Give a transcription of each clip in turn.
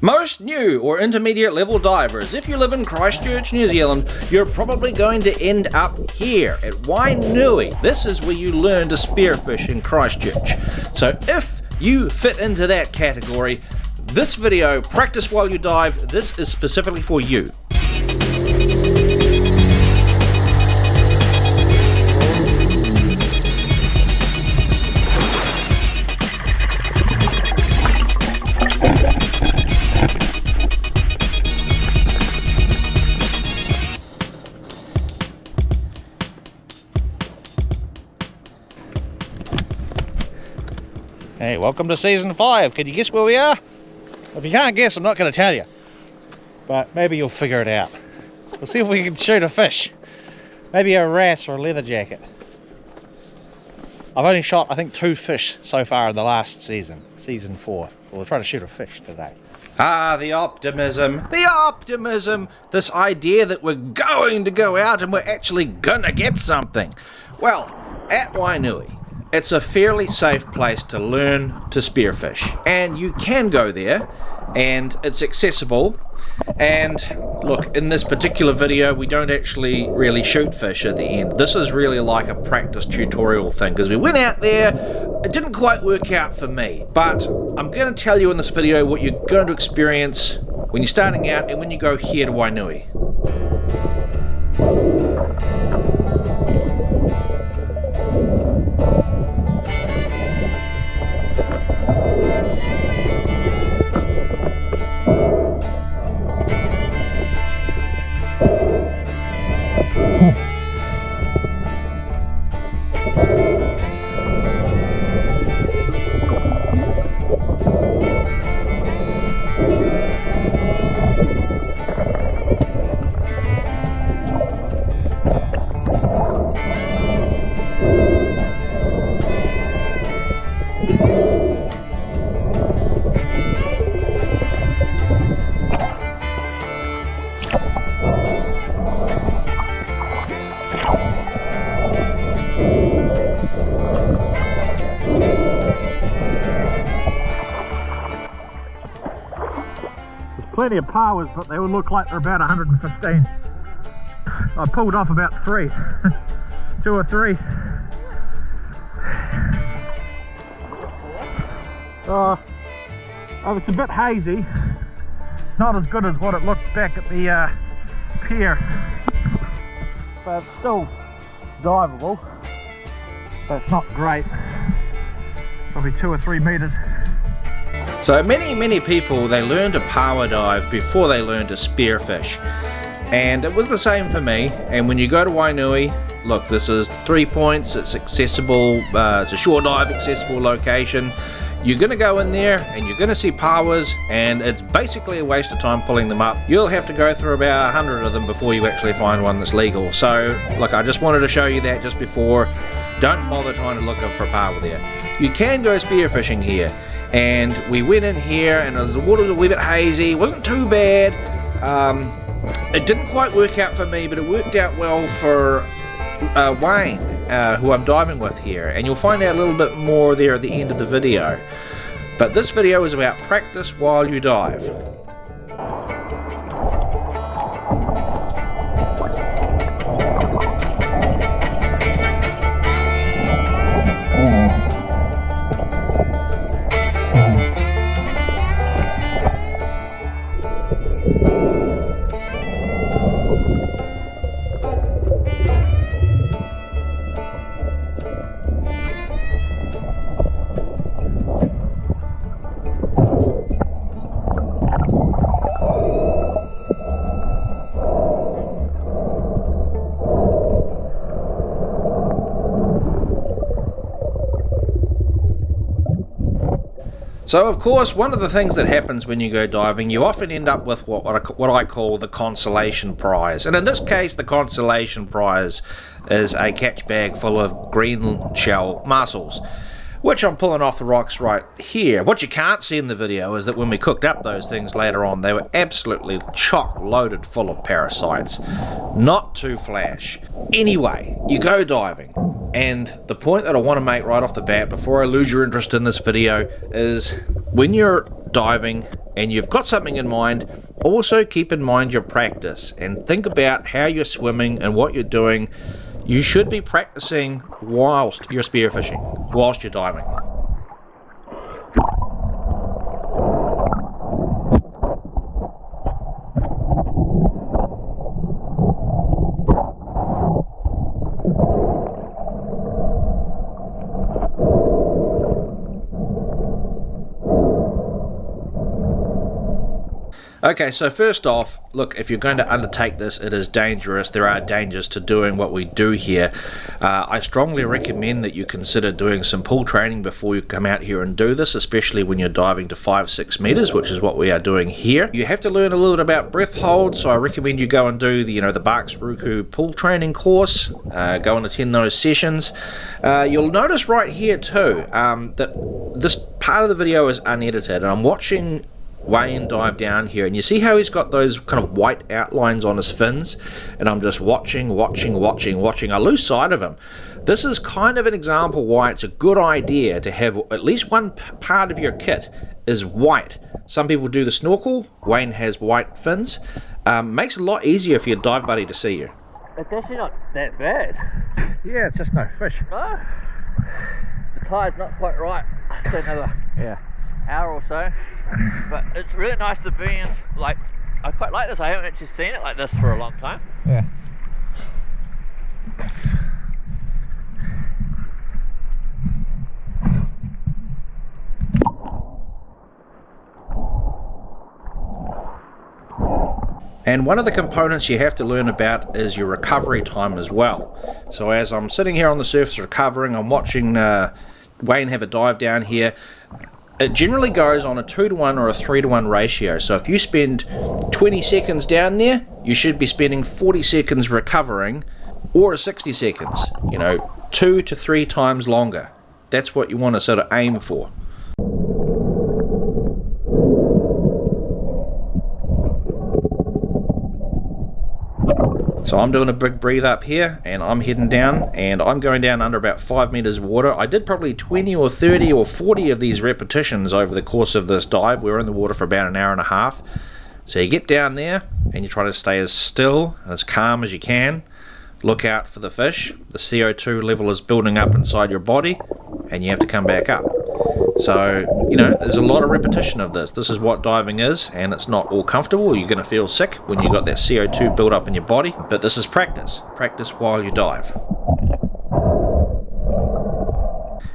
Most new or intermediate level divers, if you live in Christchurch, New Zealand, you're probably going to end up here at Wainui. This is where you learn to spearfish in Christchurch. So if you fit into that category, this video, Practice While You Dive, this is specifically for you. Hey, welcome to season 5. Can you guess where we are? If you can't guess, I'm not going to tell you. But maybe you'll figure it out. We'll see if we can shoot a fish. Maybe a wrasse or a leather jacket. I've only shot, I think, 2 fish so far in the last season. Season 4. We'll try to shoot a fish today. Ah, the optimism. The optimism. This idea that we're going to go out and we're actually going to get something. Well, at Wainui, it's a fairly safe place to learn to spearfish, and you can go there and it's accessible. And look, in this particular video we don't actually really shoot fish at the end. This is really like a practice tutorial thing, because we went out there, it didn't quite work out for me, but I'm going to tell you in this video what you're going to experience when you're starting out and when you go here to Wainui. Plenty of powers, but they would look like they're about 115. I pulled off about 3, 2 or 3. It's a bit hazy, not as good as what it looked back at the pier, but it's still diveable, but it's not great. Probably 2 or 3 meters. So many people, they learn to power dive before they learn to spearfish, and it was the same for me. And when you go to Wainui, look, this is 3 points, it's accessible, it's a shore dive accessible location. You're going to go in there and you're going to see powers, and it's basically a waste of time pulling them up. You'll have to go through about 100 of them before you actually find one that's legal. So look, I just wanted to show you that just before. Don't bother trying to look up for power there. You can go spearfishing here, and we went in here and the water was a wee bit hazy. It wasn't too bad. It didn't quite work out for me, but it worked out well for Wayne, who I'm diving with here, and you'll find out a little bit more there at the end of the video. But this video is about practice while you dive. So of course, one of the things that happens when you go diving, you often end up with what I call the consolation prize. And in this case, the consolation prize is a catch bag full of green shell mussels, which I'm pulling off the rocks right here. What you can't see in the video is that when we cooked up those things later on, they were absolutely chock loaded full of parasites. Not too flash. Anyway, you go diving, and the point that I want to make right off the bat before I lose your interest in this video is when you're diving and you've got something in mind, also keep in mind your practice and think about how you're swimming and what you're doing. You should be practicing whilst you're spearfishing, whilst you're diving. Okay, so first off, look, if you're going to undertake this, it is dangerous. There are dangers to doing what we do here. I strongly recommend that you consider doing some pool training before you come out here and do this, especially when you're diving to 5-6 meters, which is what we are doing here. You have to learn a little bit about breath holds, so I recommend you go and do the, the Barks Ruku pool training course. Go and attend those sessions. You'll notice right here too that this part of the video is unedited, and I'm watching Wayne dive down here, and you see how he's got those kind of white outlines on his fins, and I'm just watching. I lose sight of him. This is kind of an example why it's a good idea to have at least one part of your kit is white. Some people do the snorkel. Wayne has white fins. Makes it a lot easier for your dive buddy to see you. It's actually not that bad. Yeah, it's just no fish. No. The tide's not quite right. So another hour or so. But it's really nice to be in, like, I quite like this. I haven't actually seen it like this for a long time. Yeah. And one of the components you have to learn about is your recovery time as well. So as I'm sitting here on the surface recovering, I'm watching Wayne have a dive down here. It generally goes on a 2-to-1 or a 3-to-1 ratio. So if you spend 20 seconds down there, you should be spending 40 seconds recovering, or 60 seconds, 2 to 3 times longer. That's what you want to sort of aim for. So I'm doing a big breathe up here, and I'm heading down, and I'm going down under about 5 meters of water. I did probably 20 or 30 or 40 of these repetitions over the course of this dive. We were in the water for about an hour and a half. So you get down there, and you try to stay as still and as calm as you can. Look out for the fish. The CO2 level is building up inside your body, and you have to come back up. So, there's a lot of repetition of this. This is what diving is, and it's not all comfortable. You're going to feel sick when you've got that CO2 build up in your body, but this is practice. Practice while you dive.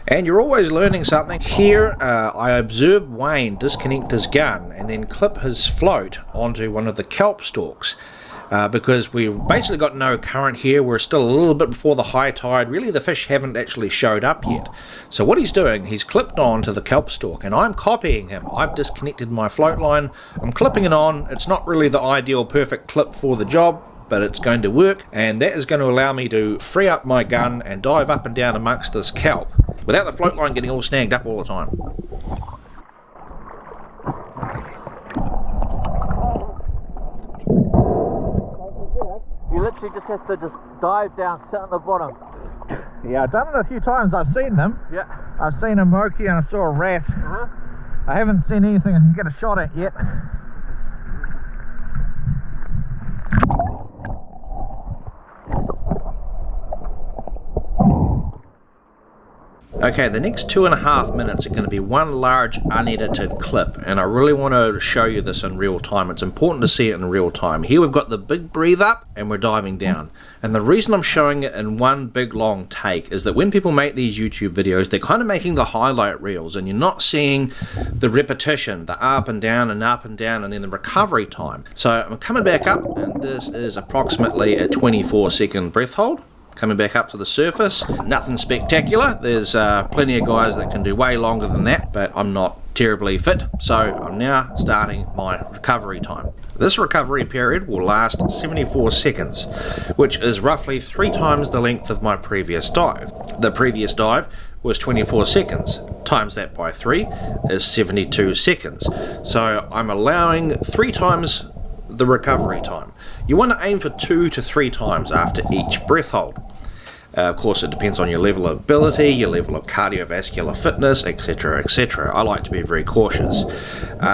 And you're always learning something. Here, I observed Wayne disconnect his gun and then clip his float onto one of the kelp stalks. Because we've basically got no current here. We're still a little bit before the high tide. Really, the fish haven't actually showed up yet. So what he's doing, he's clipped on to the kelp stalk, and I'm copying him. I've disconnected my float line. I'm clipping it on. It's not really the ideal perfect clip for the job, but it's going to work, and that is going to allow me to free up my gun and dive up and down amongst this kelp without the float line getting all snagged up all the time. You literally just have to dive down, sit on the bottom. Yeah, I've done it a few times. I've seen them. Yeah. I've seen a moki and I saw a rat. I haven't seen anything I can get a shot at yet. Okay, the next 2.5 minutes are going to be one large unedited clip, and I really want to show you this in real time. It's important to see it in real time. Here we've got the big breathe up and we're diving down. And the reason I'm showing it in one big long take is that when people make these YouTube videos, they're kind of making the highlight reels, and you're not seeing the repetition, the up and down and up and down, and then the recovery time. So I'm coming back up, and this is approximately a 24-second breath hold. Coming back up to the surface, nothing spectacular. There's plenty of guys that can do way longer than that, but I'm not terribly fit, so I'm now starting my recovery time. This recovery period will last 74 seconds, which is roughly 3 times the length of my previous dive. The previous dive was 24 seconds. Times that by 3 is 72 seconds. So I'm allowing 3 times the recovery time. You want to aim for 2 to 3 times after each breath hold. Of course, it depends on your level of ability, your level of cardiovascular fitness, etc, etc. I like to be very cautious.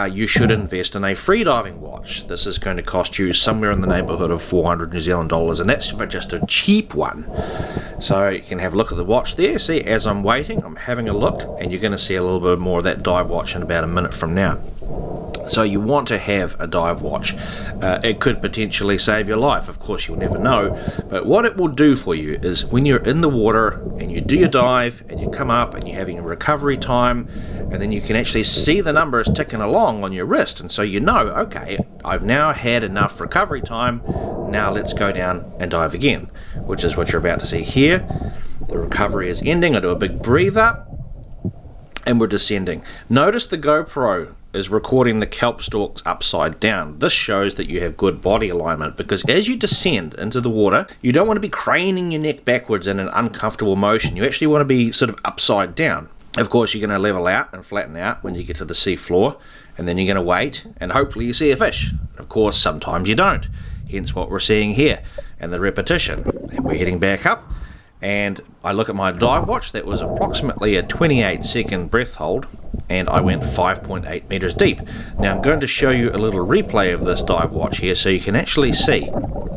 You should invest in a freediving watch. This is going to cost you somewhere in the neighbourhood of 400 New Zealand dollars, and that's for just a cheap one. So you can have a look at the watch there. See, as I'm waiting, I'm having a look, and you're going to see a little bit more of that dive watch in about a minute from now. So you want to have a dive watch. It could potentially save your life. Of course, you'll never know. But what it will do for you is when you're in the water and you do your dive and you come up and you're having a recovery time, and then you can actually see the numbers ticking along on your wrist. And so you know, okay, I've now had enough recovery time. Now let's go down and dive again, which is what you're about to see here. The recovery is ending. I do a big breathe up and we're descending. Notice the GoPro is recording the kelp stalks upside down. This shows that you have good body alignment, because as you descend into the water, you don't want to be craning your neck backwards in an uncomfortable motion. You actually want to be sort of upside down. Of course, you're going to level out and flatten out when you get to the sea floor, and then you're going to wait and hopefully you see a fish. Of course, sometimes you don't, hence what we're seeing here and the repetition. And we're heading back up, and I look at my dive watch. That was approximately a 28-second breath hold, and I went 5.8 meters deep. Now I'm going to show you a little replay of this dive watch here so you can actually see.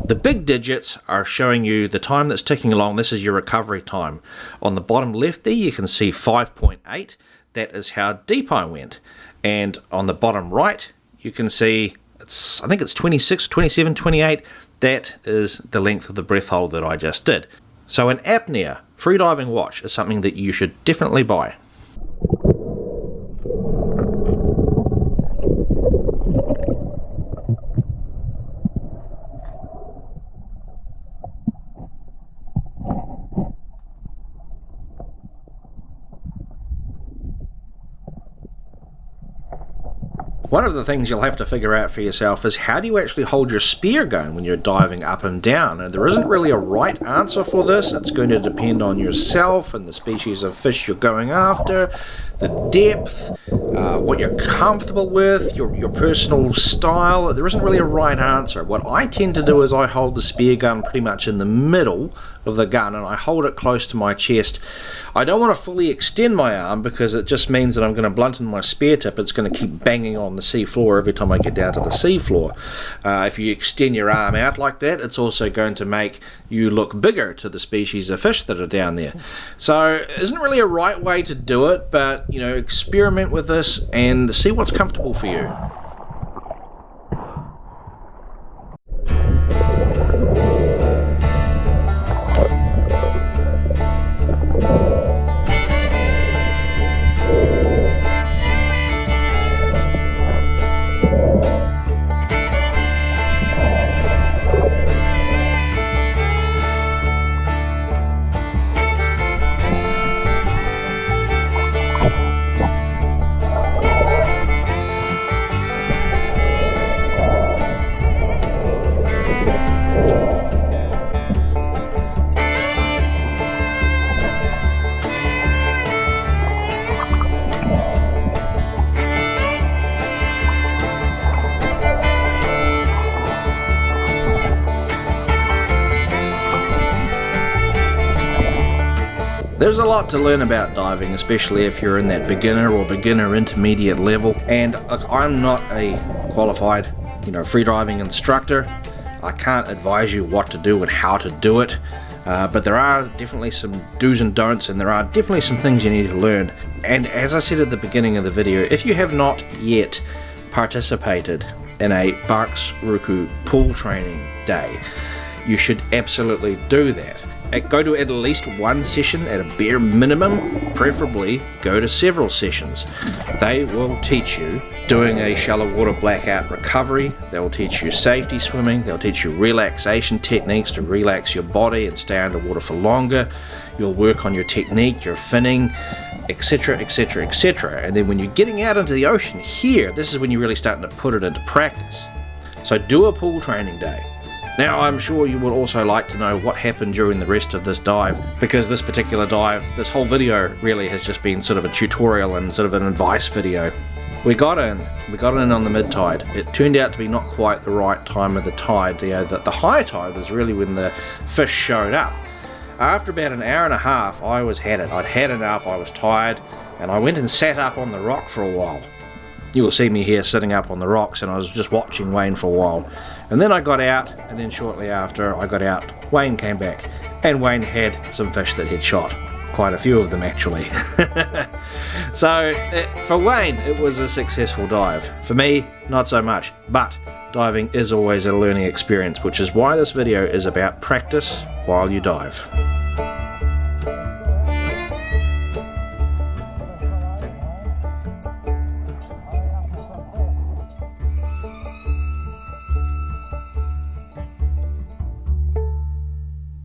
The big digits are showing you the time that's ticking along. This is your recovery time. On the bottom left there you can see 5.8. That is how deep I went. And on the bottom right you can see, I think it's 26, 27, 28. That is the length of the breath hold that I just did. So an apnea freediving watch is something that you should definitely buy. One of the things you'll have to figure out for yourself is how do you actually hold your spear gun when you're diving up and down. And there isn't really a right answer for this. It's going to depend on yourself and the species of fish you're going after, the depth, what you're comfortable with, your personal style. There isn't really a right answer. What I tend to do is I hold the spear gun pretty much in the middle of the gun, and I hold it close to my chest. I don't want to fully extend my arm because it just means that I'm going to blunten my spear tip. It's going to keep banging on the sea floor every time I get down to the sea floor. If you extend your arm out like that, it's also going to make you look bigger to the species of fish that are down there. So it isn't really a right way to do it, but you know, experiment with this and see what's comfortable for you. There's a lot to learn about diving, especially if you're in that beginner or beginner intermediate level. And look, I'm not a qualified, freediving instructor. I can't advise you what to do and how to do it. But there are definitely some do's and don'ts, and there are definitely some things you need to learn. And as I said at the beginning of the video, if you have not yet participated in a Barks Ruku pool training day, you should absolutely do that. Go to at least one session at a bare minimum, preferably go to several sessions. They will teach you doing a shallow water blackout recovery, they will teach you safety swimming, they'll teach you relaxation techniques to relax your body and stay underwater for longer. You'll work on your technique, your finning, etc, etc, etc. And then when you're getting out into the ocean here, this is when you're really starting to put it into practice. So do a pool training day. Now, I'm sure you would also like to know what happened during the rest of this dive, because this particular dive, this whole video really has just been sort of a tutorial and sort of an advice video. We got in on the mid-tide. It turned out to be not quite the right time of the tide. The high tide was really when the fish showed up. After about an hour and a half, I had it. I'd had enough, I was tired, and I went and sat up on the rock for a while. You will see me here sitting up on the rocks, and I was just watching Wayne for a while. And then I got out, and then shortly after I got out, Wayne came back, and Wayne had some fish that he'd shot. Quite a few of them, actually. So, for Wayne, it was a successful dive. For me, not so much. But diving is always a learning experience, which is why this video is about practice while you dive.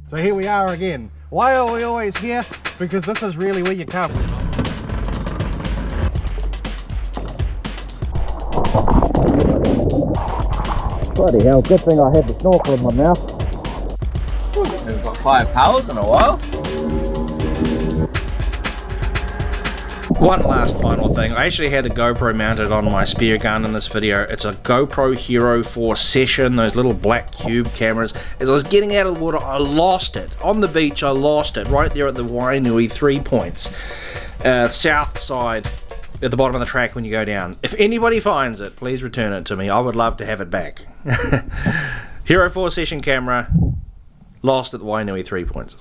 So here we are again. Why are we always here? Because this is really where you come. Bloody hell, good thing I had the snorkel in my mouth. We've got 5 pounds in a while. One last final thing, I actually had a GoPro mounted on my Speargun in this video. It's a GoPro Hero 4 Session, those little black cube cameras. As I was getting out of the water, I lost it. On the beach, I lost it, right there at the Wainui 3 points. South side, at the bottom of the track when you go down. If anybody finds it, please return it to me. I would love to have it back. Hero 4 Session camera, lost at the Wainui 3 points.